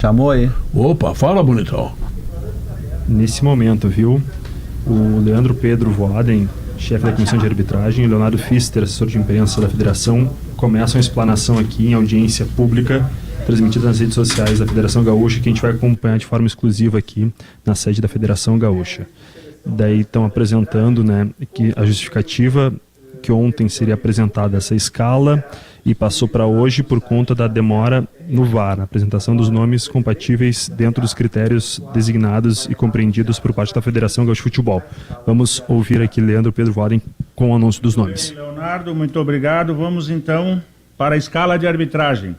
Chamou aí? Opa, fala, bonitão. Nesse momento, viu? O Leandro Pedro Voaden, chefe da comissão de arbitragem, e o Leonardo Pfister, assessor de imprensa da federação, começam a explanação aqui em audiência pública, transmitida nas redes sociais da Federação Gaúcha, que a gente vai acompanhar de forma exclusiva aqui na sede da Federação Gaúcha. Daí estão apresentando, né, que a justificativa que ontem seria apresentada essa escala e passou para hoje por conta da demora no VAR, a apresentação dos nomes compatíveis dentro dos critérios designados e compreendidos por parte da Federação Gaúcha de Futebol. Vamos ouvir aqui Leandro Pedro Voaden com o anúncio dos nomes. Leonardo, muito obrigado. Vamos então para a escala de arbitragem.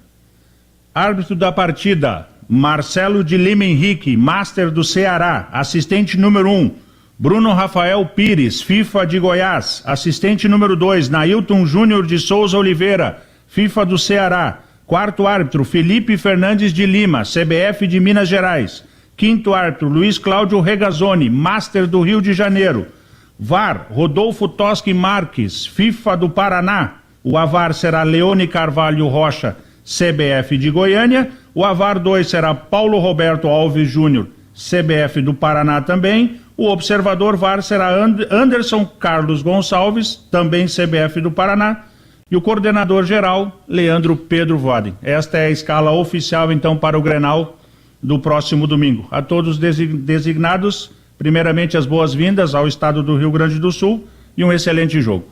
Árbitro da partida, Marcelo de Lima Henrique, Master do Ceará, assistente número 1, Bruno Rafael Pires, FIFA de Goiás. Assistente número 2, Nailton Júnior de Souza Oliveira, FIFA do Ceará. Quarto árbitro, Felipe Fernandes de Lima, CBF de Minas Gerais. Quinto árbitro, Luiz Cláudio Regazzoni, Master do Rio de Janeiro. VAR, Rodolfo Toschi Marques, FIFA do Paraná. O AVAR será Leone Carvalho Rocha, CBF de Goiânia. O AVAR 2 será Paulo Roberto Alves Júnior, CBF do Paraná também. O observador VAR será Anderson Carlos Gonçalves, também CBF do Paraná. E o coordenador geral, Leandro Pedro Voaden. Esta é a escala oficial, então, para o Grenal do próximo domingo. A todos designados, primeiramente as boas-vindas ao estado do Rio Grande do Sul e um excelente jogo.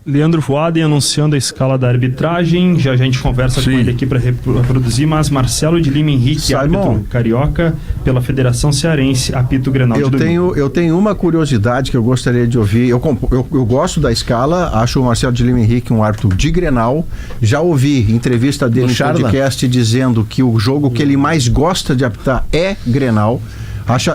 Leandro Voaden anunciando a escala da arbitragem, já a gente conversa com ele aqui para reproduzir, mas Marcelo de Lima Henrique, árbitro carioca pela Federação Cearense, apito o Grenal de domingo. Eu tenho uma curiosidade que eu gostaria de ouvir. Eu gosto da escala, acho o Marcelo de Lima Henrique um árbitro de Grenal. Já ouvi entrevista dele no podcast dizendo que o jogo que ele mais gosta de apitar é Grenal.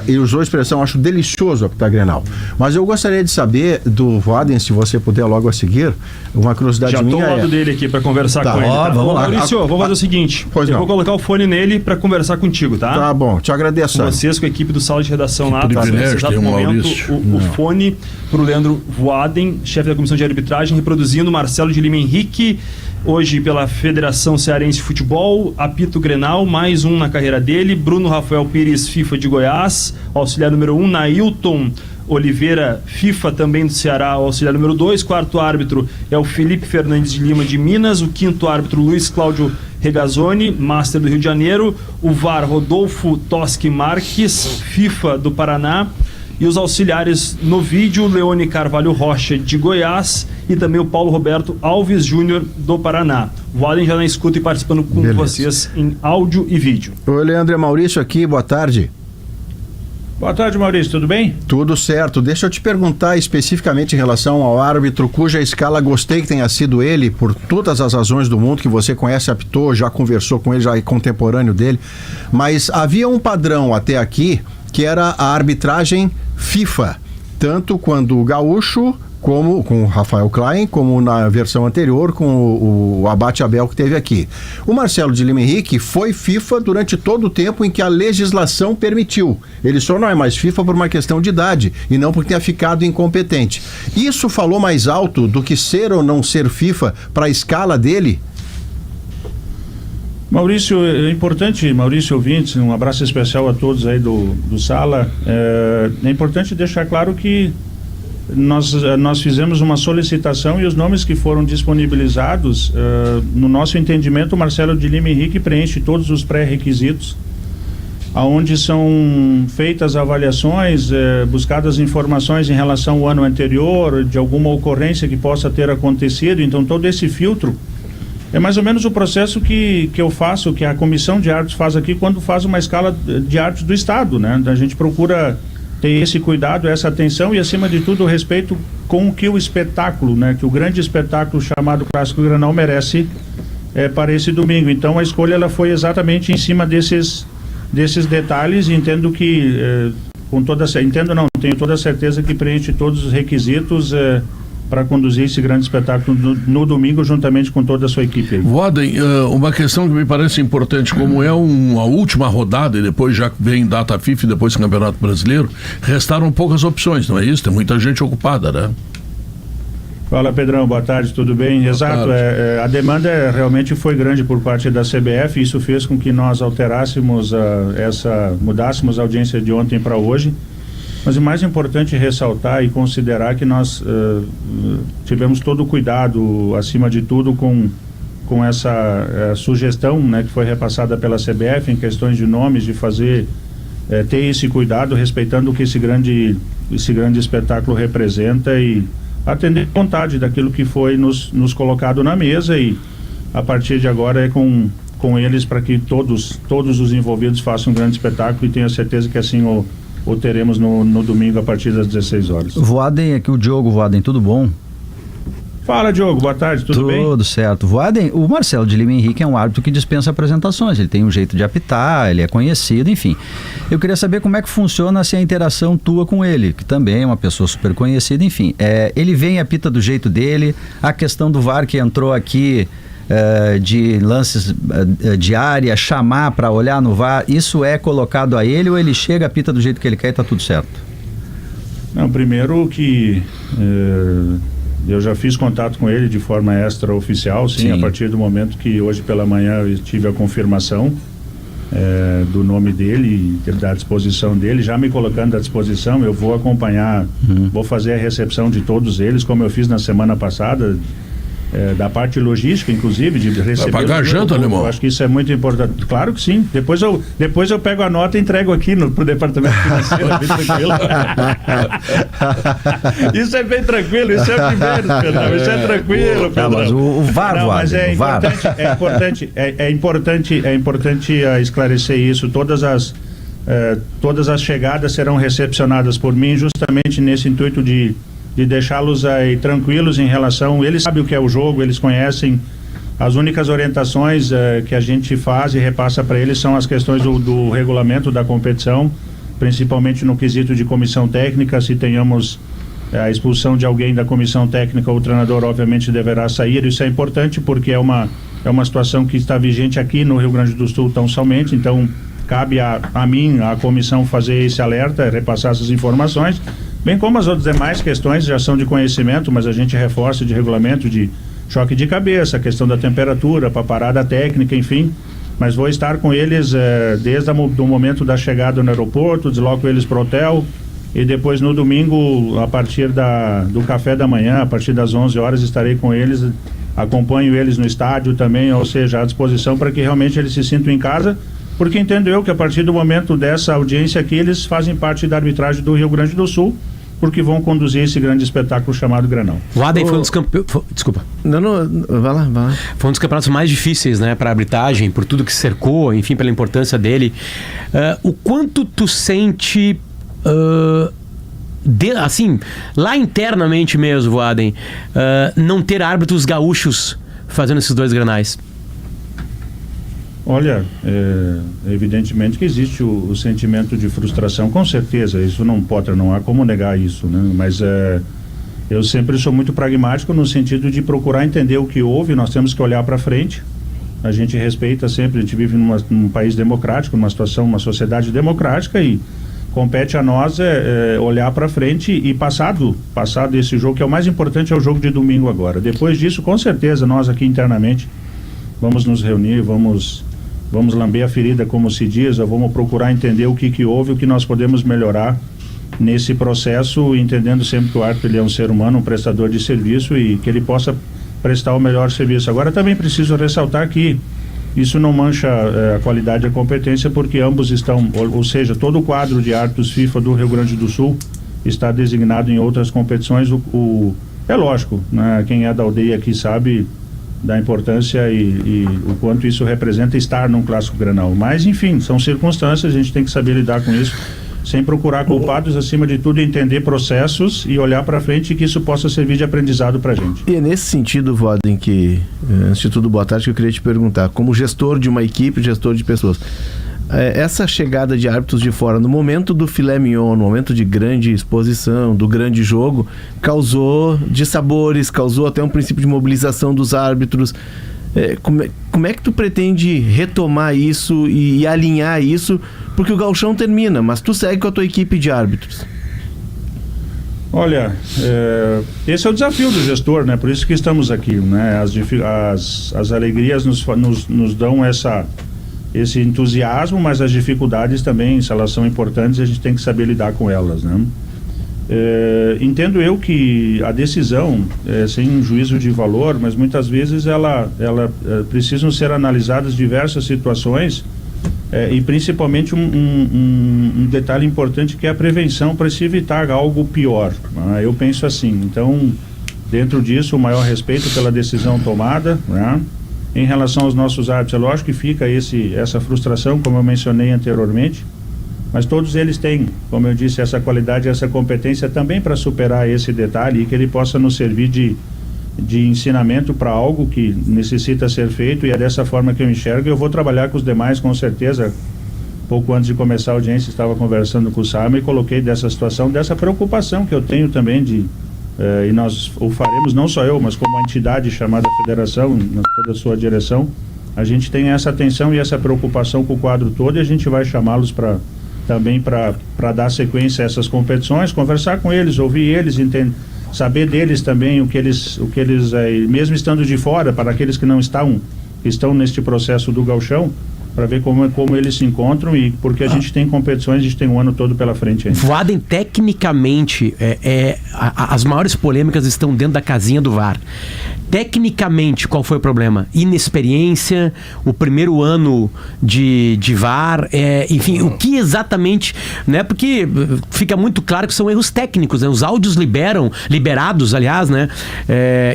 Ele usou a expressão, acho delicioso apitar Grenal. Mas eu gostaria de saber do Voaden, se você puder logo a seguir, uma curiosidade minha. Já estou ao lado dele aqui para conversar com ele. Tá? Vamos lá. Maurício, vou fazer o seguinte, vou colocar o fone nele para conversar contigo, tá? Tá bom, te agradeço. Com vocês, com a equipe do Sala de Redação lá, tá? Nesse exato momento, o fone para o Leandro Voaden, chefe da comissão de arbitragem, reproduzindo Marcelo de Lima Henrique, hoje pela Federação Cearense de Futebol, apito Grenal, mais um na carreira dele, Bruno Rafael Pires, FIFA de Goiás, auxiliar número 1, Nailton Oliveira, FIFA também do Ceará, auxiliar número 2, quarto árbitro é o Felipe Fernandes de Lima de Minas, o quinto árbitro Luiz Cláudio Regazzoni, Master do Rio de Janeiro, o VAR Rodolfo Toschi Marques, FIFA do Paraná, e os auxiliares no vídeo, Leone Carvalho Rocha de Goiás e também o Paulo Roberto Alves Júnior do Paraná. Voaden já na escuta e participando com vocês em áudio e vídeo. Oi, Leandro, é Maurício aqui, boa tarde. Boa tarde, Maurício, tudo bem? Tudo certo. Deixa eu te perguntar especificamente em relação ao árbitro cuja escala gostei que tenha sido ele, por todas as razões do mundo, que você conhece, apitou, já conversou com ele, já é contemporâneo dele, mas havia um padrão até aqui que era a arbitragem FIFA, tanto quando o Gaúcho, como com o Rafael Klein, como na versão anterior com o Abate Abel que teve aqui. O Marcelo de Lima Henrique foi FIFA durante todo o tempo em que a legislação permitiu. Ele só não é mais FIFA por uma questão de idade e não porque tenha ficado incompetente. Isso falou mais alto do que ser ou não ser FIFA para a escala dele? Maurício, é importante, Maurício ouvintes, um abraço especial a todos aí do Sala. É importante deixar claro que nós fizemos uma solicitação e os nomes que foram disponibilizados, no nosso entendimento, o Marcelo de Lima Henrique preenche todos os pré-requisitos, onde são feitas avaliações, buscadas informações em relação ao ano anterior, de alguma ocorrência que possa ter acontecido. Então todo esse filtro é mais ou menos o processo que eu faço, que a comissão de árbitros faz aqui quando faz uma escala de árbitros do Estado, né? A gente procura ter esse cuidado, essa atenção e, acima de tudo, o respeito com o que o espetáculo, né? Que o grande espetáculo chamado Clássico Grenal merece para esse domingo. Então a escolha ela foi exatamente em cima desses detalhes, e entendo que tenho toda a certeza que preenche todos os requisitos para conduzir esse grande espetáculo no domingo, juntamente com toda a sua equipe. Voaden, uma questão que me parece importante, como é a última rodada e depois já vem data FIFA e depois Campeonato Brasileiro, restaram poucas opções, não é isso? Tem muita gente ocupada, né? Fala, Pedrão, boa tarde, tudo bem? Exato, a demanda realmente foi grande por parte da CBF, isso fez com que nós alterássemos mudássemos a audiência de ontem para hoje, mas o mais importante é ressaltar e considerar que nós tivemos todo o cuidado, acima de tudo, com essa sugestão, né, que foi repassada pela CBF em questões de nomes, de fazer, ter esse cuidado, respeitando o que esse grande espetáculo representa e atender à vontade daquilo que foi nos colocado na mesa, e a partir de agora é com eles para que todos os envolvidos façam um grande espetáculo, e tenho certeza que assim o teremos no domingo a partir das 16 horas. Voaden, aqui o Diogo. Voaden, tudo bom? Fala, Diogo, boa tarde, tudo bem? Tudo certo. Voaden, o Marcelo de Lima Henrique é um árbitro que dispensa apresentações, ele tem um jeito de apitar, ele é conhecido, enfim. Eu queria saber como é que funciona assim, a interação tua com ele, que também é uma pessoa super conhecida, enfim. Ele vem e apita do jeito dele, a questão do VAR que entrou aqui, de lances de área, chamar para olhar no VAR, isso é colocado a ele ou ele chega, apita do jeito que ele quer e está tudo certo? Não, primeiro que... eu já fiz contato com ele de forma extraoficial, sim, a partir do momento que hoje pela manhã eu tive a confirmação do nome dele e da disposição dele, já me colocando à disposição, eu vou acompanhar, vou fazer a recepção de todos eles, como eu fiz na semana passada, da parte logística, inclusive, de receber... Vai pagar a janta, Alemão? Eu acho que isso é muito importante. Claro que sim. Depois eu pego a nota e entrego aqui pro departamento financeiro, bem tranquilo. Isso é bem tranquilo, isso é primeiro, Pedro. Isso é tranquilo, Pedro. Mas o VAR, não, mas é importante esclarecer isso. Todas as chegadas serão recepcionadas por mim, justamente nesse intuito de deixá-los aí tranquilos em relação... Eles sabem o que é o jogo, eles conhecem. As únicas orientações que a gente faz e repassa para eles são as questões do regulamento da competição, principalmente no quesito de comissão técnica. Se tenhamos a expulsão de alguém da comissão técnica, o treinador obviamente deverá sair. Isso é importante porque é uma situação que está vigente aqui no Rio Grande do Sul tão somente, então cabe a mim, a comissão, fazer esse alerta, repassar essas informações, bem como as outras demais questões já são de conhecimento, mas a gente reforça de regulamento, de choque de cabeça, a questão da temperatura, para parada técnica, enfim. Mas vou estar com eles desde o momento da chegada no aeroporto, desloco eles para o hotel, e depois no domingo, a partir do café da manhã, a partir das 11 horas, estarei com eles, acompanho eles no estádio também, ou seja, à disposição para que realmente eles se sintam em casa, porque entendo eu que a partir do momento dessa audiência aqui, eles fazem parte da arbitragem do Rio Grande do Sul, porque vão conduzir esse grande espetáculo chamado Grenal. O Voaden foi um dos campeonatos... Desculpa. Não, vai lá. Foi um dos campeonatos mais difíceis, né, para a arbitragem, por tudo que cercou, enfim, pela importância dele. O quanto tu sente, assim, lá internamente mesmo, Voaden, não ter árbitros gaúchos fazendo esses dois Grenais? Olha, evidentemente que existe o sentimento de frustração, com certeza, isso não há como negar isso, né? Mas eu sempre sou muito pragmático no sentido de procurar entender o que houve, nós temos que olhar para frente, a gente respeita sempre, a gente vive num país democrático, uma sociedade democrática, e compete a nós olhar para frente e passado esse jogo, que é o mais importante, é o jogo de domingo agora. Depois disso, com certeza, nós aqui internamente vamos nos reunir, vamos lamber a ferida, como se diz, vamos procurar entender o que houve, o que nós podemos melhorar nesse processo, entendendo sempre que o árbitro ele é um ser humano, um prestador de serviço, e que ele possa prestar o melhor serviço. Agora também preciso ressaltar que isso não mancha a qualidade e a competência, porque ambos estão, ou seja, todo o quadro de árbitros FIFA do Rio Grande do Sul está designado em outras competições. É lógico, né? Quem é da aldeia aqui sabe da importância e o quanto isso representa estar num clássico Grenal. Mas, enfim, são circunstâncias, a gente tem que saber lidar com isso, sem procurar culpados, acima de tudo, entender processos e olhar para frente, e que isso possa servir de aprendizado para a gente. E é nesse sentido, Voaden, que, antes de tudo, boa tarde, que eu queria te perguntar, como gestor de uma equipe, gestor de pessoas, essa chegada de árbitros de fora, no momento do filé mignon, no momento de grande exposição, do grande jogo, causou dissabores, causou até um princípio de mobilização dos árbitros. Como é que tu pretende retomar isso e alinhar isso? Porque o gauchão termina, mas tu segue com a tua equipe de árbitros. Olha, esse é o desafio do gestor, né? Por isso que estamos aqui, né? As alegrias nos dão esse entusiasmo, mas as dificuldades também, se elas são importantes, a gente tem que saber lidar com elas, né? Entendo eu que a decisão, sem juízo de valor, mas muitas vezes ela precisam ser analisadas diversas situações, e principalmente um detalhe importante, que é a prevenção, para se evitar algo pior, né? Eu penso assim. Então, dentro disso, o maior respeito pela decisão tomada, né? Em relação aos nossos árbitros, é lógico que fica essa frustração, como eu mencionei anteriormente, mas todos eles têm, como eu disse, essa qualidade, essa competência também para superar esse detalhe, e que ele possa nos servir de ensinamento para algo que necessita ser feito, e é dessa forma que eu enxergo. Eu vou trabalhar com os demais, com certeza. Pouco antes de começar a audiência, estava conversando com o Sama e coloquei dessa situação, dessa preocupação que eu tenho também e nós o faremos, não só eu, mas como a entidade chamada Federação, toda a sua direção. A gente tem essa atenção e essa preocupação com o quadro todo, e a gente vai chamá-los também para dar sequência a essas competições, conversar com eles, ouvir eles, saber deles também o que eles mesmo estando de fora, para aqueles que não estão neste processo do gauchão, para ver como eles se encontram, e porque a gente tem competições, a gente tem um ano todo pela frente ainda. Voaden, tecnicamente, as maiores polêmicas estão dentro da casinha do VAR. Tecnicamente, qual foi o problema? Inexperiência, o primeiro ano de VAR, enfim, o que exatamente, né? Porque fica muito claro que são erros técnicos, né? Os áudios liberados, aliás, né?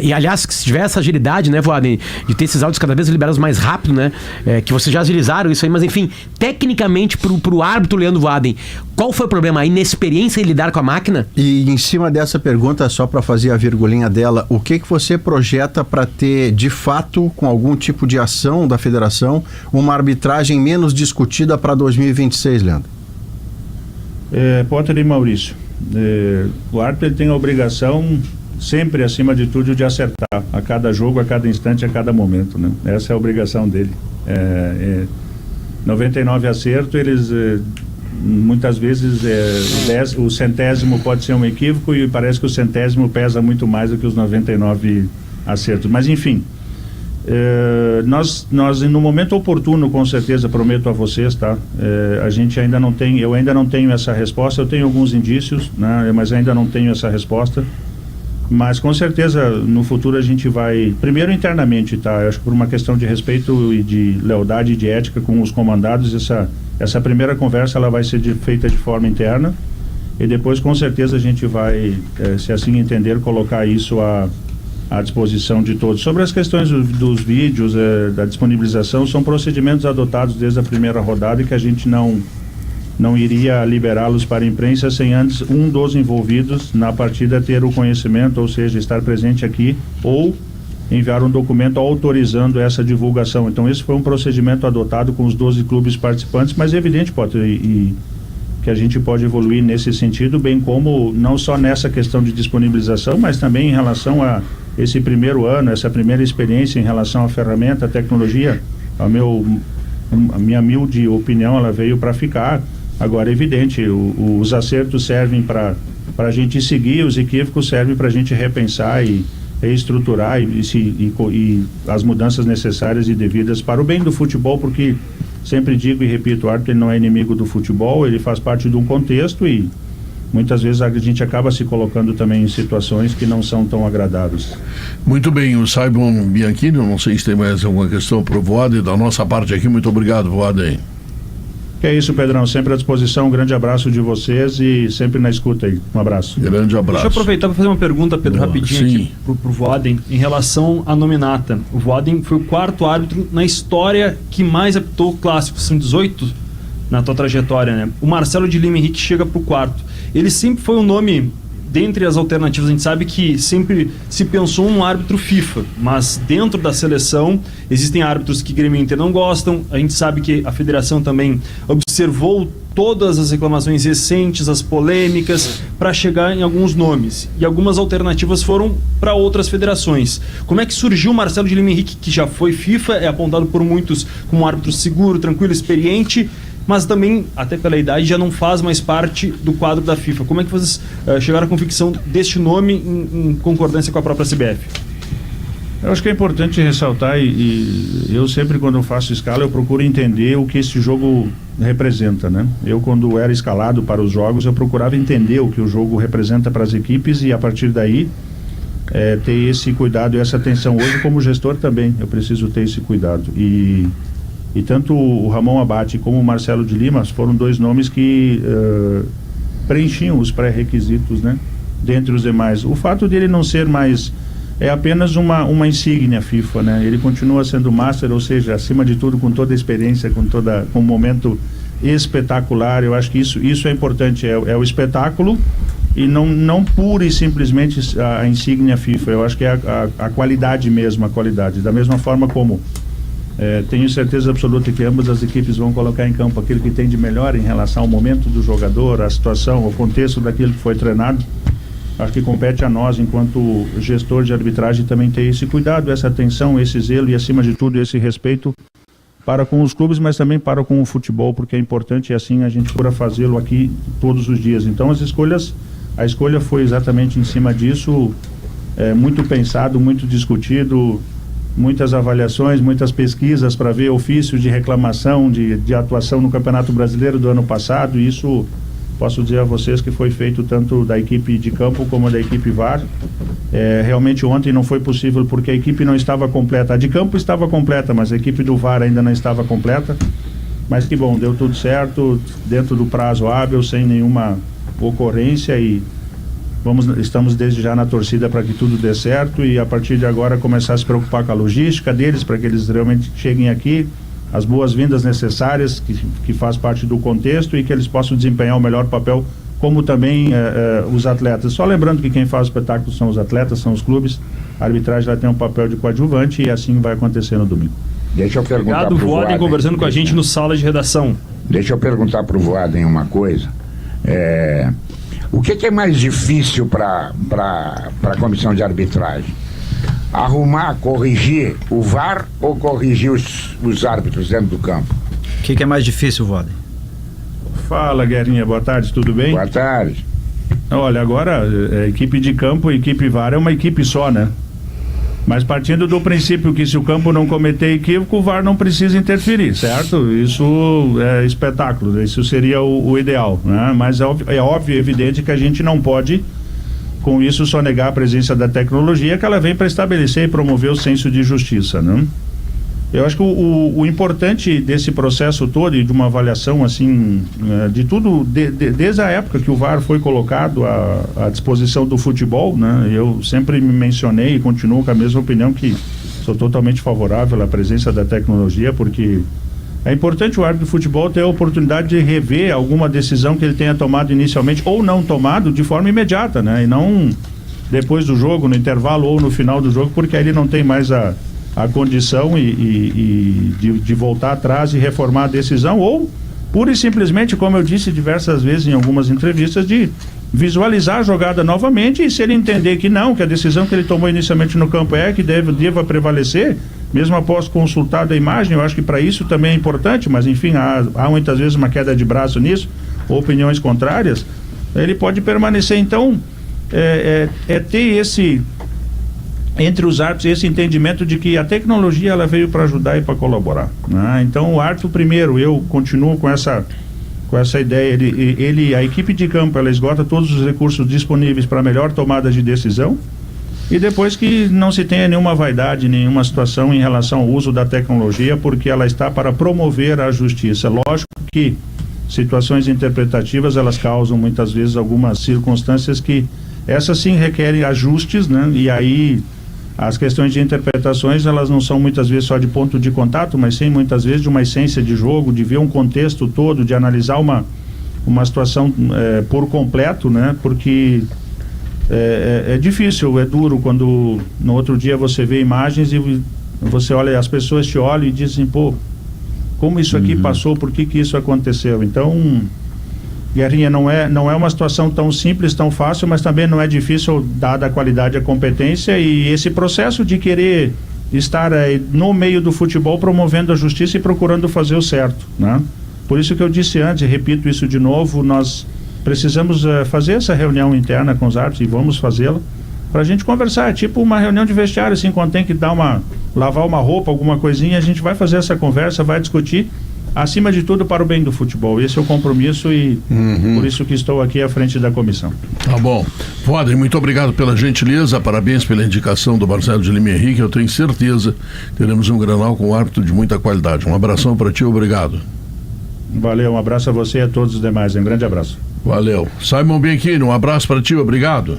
E aliás, se tiver essa agilidade, né, Voaden, de ter esses áudios cada vez liberados mais rápido, né? Que vocês já agilizaram isso aí, mas enfim, tecnicamente pro árbitro Leandro Voaden, qual foi o problema? A inexperiência em lidar com a máquina? E em cima dessa pergunta, só para fazer a virgulinha dela, o que você projeta para ter, de fato, com algum tipo de ação da federação, uma arbitragem menos discutida para 2026, Leandro? Potter e Maurício, o árbitro ele tem a obrigação, sempre acima de tudo, de acertar a cada jogo, a cada instante, a cada momento, né? Essa é a obrigação dele. 99 acerto, eles muitas vezes o centésimo pode ser um equívoco, e parece que o centésimo pesa muito mais do que os 99 acertos, mas enfim, nós no momento oportuno, com certeza, prometo a vocês, tá? A gente ainda não tem, eu ainda não tenho essa resposta, eu tenho alguns indícios, né? Mas ainda não tenho essa resposta. Mas com certeza no futuro a gente vai, primeiro internamente, tá? Eu acho que por uma questão de respeito e de lealdade e de ética com os comandados, essa primeira conversa ela vai ser feita de forma interna, e depois com certeza a gente vai, se assim entender, colocar isso à disposição de todos. Sobre as questões dos vídeos, da disponibilização, são procedimentos adotados desde a primeira rodada, e que a gente não iria liberá-los para a imprensa sem antes um dos envolvidos na partida ter o conhecimento, ou seja, estar presente aqui, ou enviar um documento autorizando essa divulgação. Então esse foi um procedimento adotado com os 12 clubes participantes, mas é evidente, Potter, e que a gente pode evoluir nesse sentido, bem como não só nessa questão de disponibilização, mas também em relação a esse primeiro ano, essa primeira experiência em relação à ferramenta, à tecnologia. A minha humilde opinião, ela veio para ficar. Agora, é evidente, os acertos servem para a gente seguir, os equívocos servem para a gente repensar e reestruturar e as mudanças necessárias e devidas para o bem do futebol, porque sempre digo e repito, o árbitro não é inimigo do futebol, ele faz parte de um contexto, e muitas vezes a gente acaba se colocando também em situações que não são tão agradáveis. Muito bem, o Simon Bianchini, não sei se tem mais alguma questão para o Voaden, da nossa parte aqui, muito obrigado, Voaden. Que é isso, Pedrão, sempre à disposição, um grande abraço de vocês e sempre na escuta aí, um abraço. Grande abraço. Deixa eu aproveitar para fazer uma pergunta, Pedro, rapidinho sim, aqui pro Voaden, em relação à nominata. O Voaden foi o 4º árbitro na história que mais apitou clássicos, são 18 na tua trajetória, né? O Marcelo de Lima Henrique chega pro 4º. Ele sempre foi um nome, dentre as alternativas, a gente sabe que sempre se pensou um árbitro FIFA, mas dentro da seleção existem árbitros que Grêmio e Inter não gostam. A gente sabe que a federação também observou todas as reclamações recentes, as polêmicas, para chegar em alguns nomes. E algumas alternativas foram para outras federações. Como é que surgiu o Marcelo de Lima Henrique, que já foi FIFA, é apontado por muitos como um árbitro seguro, tranquilo, experiente, mas também, até pela idade, já não faz mais parte do quadro da FIFA. Como é que vocês chegaram à convicção deste nome em concordância com a própria CBF? Eu acho que é importante ressaltar, e eu sempre, quando eu faço escala, eu procuro entender o que esse jogo representa, né? Eu, quando era escalado para os jogos, eu procurava entender o que o jogo representa para as equipes e, a partir daí, ter esse cuidado e essa atenção. Hoje, como gestor também, eu preciso ter esse cuidado. E tanto o Ramon Abate como o Marcelo de Lima foram dois nomes que preenchiam os pré-requisitos, né? Dentre os demais. O fato dele não ser mais... é apenas uma insígnia FIFA, né? Ele continua sendo master, ou seja, acima de tudo, com toda a experiência, com um momento espetacular. Eu acho que isso é importante, é o espetáculo e não pura e simplesmente a insígnia FIFA. Eu acho que é a qualidade mesmo, a qualidade. Da mesma forma como tenho certeza absoluta que ambas as equipes vão colocar em campo aquilo que tem de melhor em relação ao momento do jogador, a situação, o contexto daquilo que foi treinado. Acho que compete a nós, enquanto gestor de arbitragem, também ter esse cuidado, essa atenção, esse zelo e, acima de tudo, esse respeito para com os clubes, mas também para com o futebol, porque é importante e assim a gente procura fazê-lo aqui todos os dias. Então, a escolha foi exatamente em cima disso, muito pensado, muito discutido, muitas avaliações, muitas pesquisas para ver ofícios de reclamação de atuação no Campeonato Brasileiro do ano passado, e isso... posso dizer a vocês que foi feito tanto da equipe de campo como da equipe VAR. Realmente ontem não foi possível porque a equipe não estava completa. A de campo estava completa, mas a equipe do VAR ainda não estava completa. Mas que bom, deu tudo certo, dentro do prazo hábil, sem nenhuma ocorrência, e estamos desde já na torcida para que tudo dê certo e a partir de agora começar a se preocupar com a logística deles, para que eles realmente cheguem aqui, as boas-vindas necessárias, que faz parte do contexto, e que eles possam desempenhar o melhor papel, como também os atletas. Só lembrando que quem faz o espetáculo são os atletas, são os clubes. A arbitragem já tem um papel de coadjuvante e assim vai acontecer no domingo. Deixa eu perguntar Obrigado, Voaden, conversando com a gente no Sala de Redação. Deixa eu perguntar para o Voaden uma coisa. O que é mais difícil para a comissão de arbitragem? Arrumar, corrigir o VAR ou corrigir os árbitros dentro do campo? O que é mais difícil, Voaden? Fala, Guerrinha, boa tarde, tudo bem? Boa tarde. Olha, agora, equipe de campo e equipe VAR é uma equipe só, né? Mas partindo do princípio que se o campo não cometer equívoco, o VAR não precisa interferir, certo? Isso é espetáculo, isso seria o ideal, né? Mas é óbvio e evidente que a gente não pode, com isso, só negar a presença da tecnologia, que ela vem para estabelecer e promover o senso de justiça, né? Eu acho que o importante desse processo todo e de uma avaliação assim, de tudo, desde a época que o VAR foi colocado à disposição do futebol, né? Eu sempre me mencionei e continuo com a mesma opinião, que sou totalmente favorável à presença da tecnologia, porque é importante o árbitro de futebol ter a oportunidade de rever alguma decisão que ele tenha tomado inicialmente ou não tomado de forma imediata, né? E não depois do jogo, no intervalo ou no final do jogo, porque aí ele não tem mais a condição de voltar atrás e reformar a decisão, ou pura e simplesmente, como eu disse diversas vezes em algumas entrevistas, de visualizar a jogada novamente, e se ele entender que não, que a decisão que ele tomou inicialmente no campo que deva prevalecer, mesmo após consultar a imagem. Eu acho que para isso também é importante, mas enfim, há muitas vezes uma queda de braço nisso, ou opiniões contrárias, ele pode permanecer. Então, ter esse, entre os árbitros, esse entendimento de que a tecnologia ela veio para ajudar e para colaborar, né? Então, o árbitro, primeiro, eu continuo com essa ideia, a equipe de campo, ela esgota todos os recursos disponíveis para melhor tomada de decisão, e depois que não se tenha nenhuma vaidade, nenhuma situação em relação ao uso da tecnologia, porque ela está para promover a justiça. Lógico que situações interpretativas, elas causam muitas vezes algumas circunstâncias que essas sim requerem ajustes, né? E aí as questões de interpretações, elas não são muitas vezes só de ponto de contato, mas sim muitas vezes de uma essência de jogo, de ver um contexto todo, de analisar uma situação por completo, né? Porque é difícil, é duro quando no outro dia você vê imagens e você olha, as pessoas te olham e dizem, pô, como isso aqui passou, por que isso aconteceu? Então, Guerrinha, não é uma situação tão simples, tão fácil, mas também não é difícil, dada a qualidade e a competência, e esse processo de querer estar no meio do futebol, promovendo a justiça e procurando fazer o certo, né? Por isso que eu disse antes, e repito isso de novo, nós precisamos fazer essa reunião interna com os árbitros, e vamos fazê-la, para a gente conversar. É tipo uma reunião de vestiário, assim, quando tem que lavar uma roupa, alguma coisinha, a gente vai fazer essa conversa, vai discutir, acima de tudo, para o bem do futebol. Esse é o compromisso e por isso que estou aqui à frente da comissão. Tá bom. Voaden, muito obrigado pela gentileza, parabéns pela indicação do Marcelo de Lima Henrique. Eu tenho certeza que teremos um Grenal com um árbitro de muita qualidade. Um abração para ti, obrigado. Valeu, um abraço a você e a todos os demais. Um grande abraço. Valeu. Simon Bianchini, um abraço para ti, obrigado.